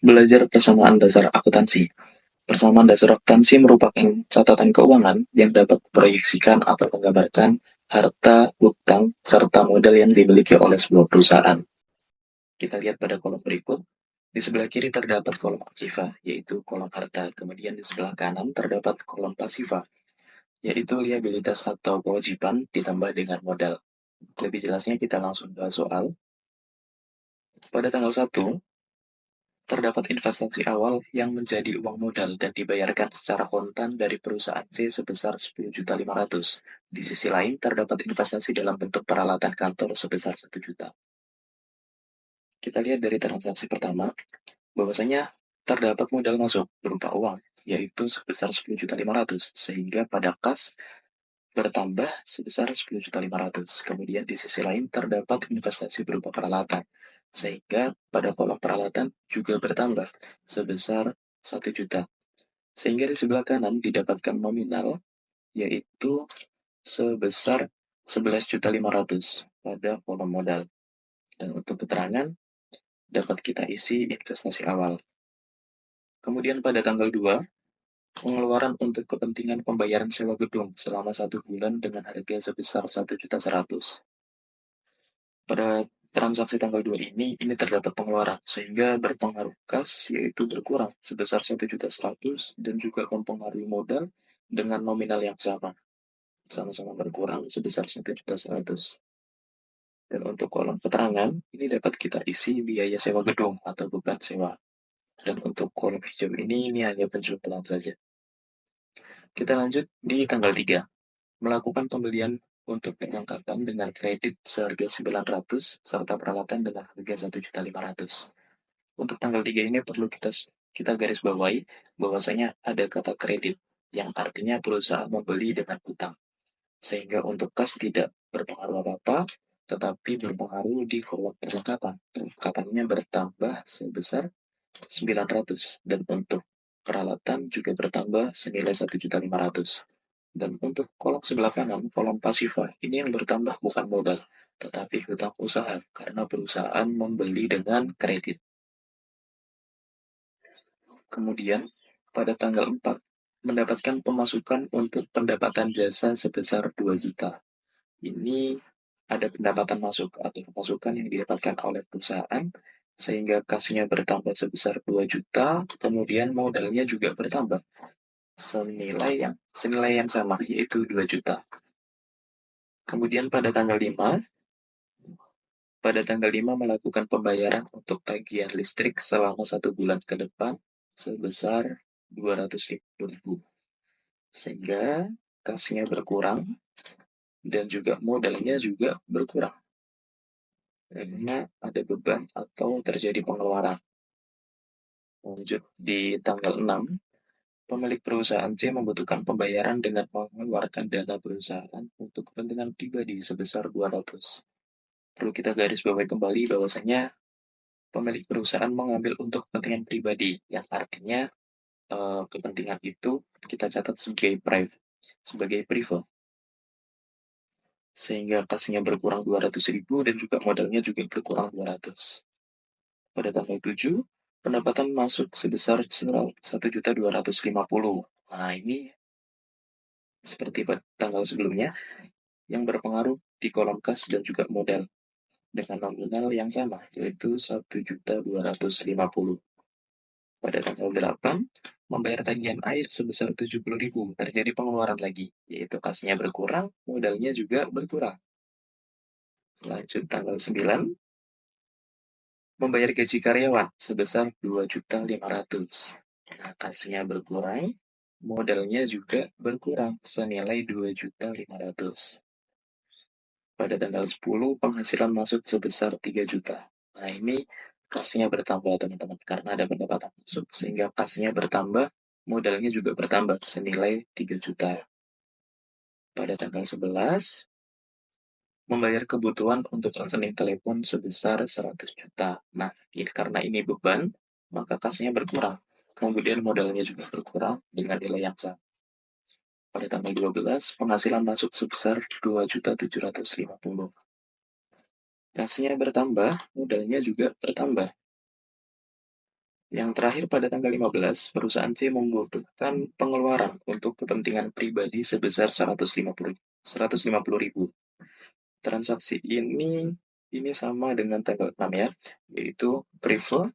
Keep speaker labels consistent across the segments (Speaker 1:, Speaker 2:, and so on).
Speaker 1: Belajar persamaan dasar akuntansi. Persamaan dasar akuntansi merupakan catatan keuangan yang dapat memproyeksikan atau menggambarkan harta, utang, serta modal yang dimiliki oleh sebuah perusahaan. Kita lihat pada kolom berikut. Di sebelah kiri terdapat kolom aktiva, yaitu kolom harta. Kemudian di sebelah kanan terdapat kolom pasiva, yaitu liabilitas atau kewajiban ditambah dengan modal. Lebih jelasnya kita langsung bahas soal. Pada tanggal 1, terdapat investasi awal yang menjadi uang modal dan dibayarkan secara kontan dari perusahaan C sebesar 10.500.000. Di sisi lain, terdapat investasi dalam bentuk peralatan kantor sebesar 1 juta. Kita lihat dari transaksi pertama, bahwasanya terdapat modal masuk berupa uang, yaitu sebesar 10.500.000, sehingga pada kas bertambah sebesar 10.500.000. Kemudian di sisi lain terdapat investasi berupa peralatan, sehingga pada kolom peralatan juga bertambah sebesar 1 juta. Sehingga di sebelah kanan didapatkan nominal, yaitu sebesar 11.500.000 pada kolom modal. Dan untuk keterangan, dapat kita isi investasi awal. Kemudian pada tanggal 2, pengeluaran untuk kepentingan pembayaran sewa gedung selama 1 bulan dengan harga sebesar 1.100.000. Pada transaksi tanggal 2 ini terdapat pengeluaran, sehingga berpengaruh kas, yaitu berkurang sebesar 1.100.000 dan juga mempengaruhi modal dengan nominal yang sama-sama berkurang sebesar 1.100.000. Dan untuk kolom keterangan, ini dapat kita isi biaya sewa gedung atau beban sewa. Dan untuk kolom hijau ini hanya penjumlahan saja. Kita lanjut di tanggal 3. Melakukan pembelian untuk perlengkapan dengan kredit seharga 900 serta peralatan dengan harga 1.500.000. Untuk tanggal 3 ini perlu kita garis bawahi bahwasanya ada kata kredit yang artinya perusahaan membeli dengan utang. Sehingga untuk kas tidak berpengaruh apa-apa, tetapi berpengaruh di kolom perlengkapan. Perlengkapannya bertambah sebesar 900 dan untuk peralatan juga bertambah senilai 1.500.000. Dan untuk kolom sebelah kanan, kolom pasiva, ini yang bertambah bukan modal, tetapi hutang usaha karena perusahaan membeli dengan kredit. Kemudian, pada tanggal 4, mendapatkan pemasukan untuk pendapatan jasa sebesar 2 juta. Ini ada pendapatan masuk atau pemasukan yang didapatkan oleh perusahaan, sehingga kasnya bertambah sebesar 2 juta, kemudian modalnya juga bertambah senilai yang sama, yaitu 2 juta. Kemudian pada tanggal 5 melakukan pembayaran untuk tagihan listrik selama 1 bulan ke depan sebesar 250.000. Sehingga kasnya berkurang dan juga modalnya juga berkurang karena ada beban atau terjadi pengeluaran. Lanjut di tanggal 6, pemilik perusahaan C membutuhkan pembayaran dengan mengeluarkan dana perusahaan untuk kepentingan pribadi sebesar 200. Perlu kita garis bawahi kembali bahwasanya pemilik perusahaan mengambil untuk kepentingan pribadi, yang artinya kepentingan itu kita catat sebagai privat. Sehingga kasnya berkurang 200.000 dan juga modalnya juga berkurang 200. Pada tanggal 7, pendapatan masuk sebesar 1.250.000. Nah, ini seperti pada tanggal sebelumnya yang berpengaruh di kolom kas dan juga modal dengan nominal yang sama, yaitu 1.250.000. Pada tanggal 8, membayar tagihan air sebesar 70.000. Terjadi pengeluaran lagi, yaitu kasnya berkurang, modalnya juga berkurang. Lanjut tanggal 9, membayar gaji karyawan sebesar 2.500.000. Nah, kasnya berkurang, modalnya juga berkurang senilai 2.500.000. Pada tanggal 10, penghasilan masuk sebesar 3 juta. Nah, ini kasnya bertambah, teman-teman, karena ada pendapatan masuk, sehingga kasnya bertambah, modalnya juga bertambah, senilai 3 juta. Pada tanggal 11, membayar kebutuhan untuk rekening telepon sebesar 100 juta. Nah, karena ini beban, maka kasnya berkurang. Kemudian modalnya juga berkurang dengan nilai yang sama. Pada tanggal 12, penghasilan masuk sebesar 2.750.000. Kasnya bertambah, modalnya juga bertambah. Yang terakhir pada tanggal 15, perusahaan C membutuhkan pengeluaran untuk kepentingan pribadi sebesar 150.000. Transaksi ini sama dengan tanggal 6 ya, yaitu prefer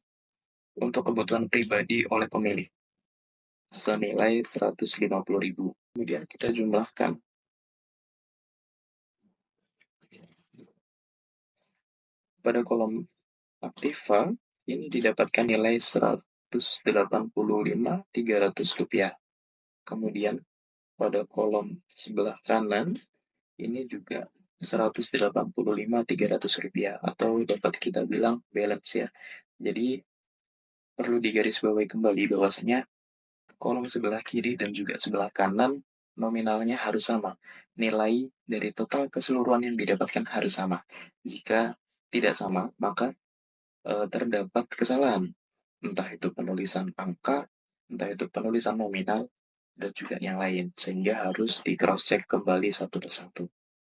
Speaker 1: untuk kebutuhan pribadi oleh pemilih senilai 150.000. Kemudian kita jumlahkan. Pada kolom aktiva ini didapatkan nilai 185.300 rupiah. Kemudian pada kolom sebelah kanan ini juga 185.300 rupiah, atau dapat kita bilang balance ya. Jadi perlu digarisbawahi kembali bahwasanya kolom sebelah kiri dan juga sebelah kanan nominalnya harus sama. Nilai dari total keseluruhan yang didapatkan harus sama. Jika tidak sama, maka terdapat kesalahan. Entah itu penulisan angka, entah itu penulisan nominal, dan juga yang lain. Sehingga harus di cross check kembali satu persatu.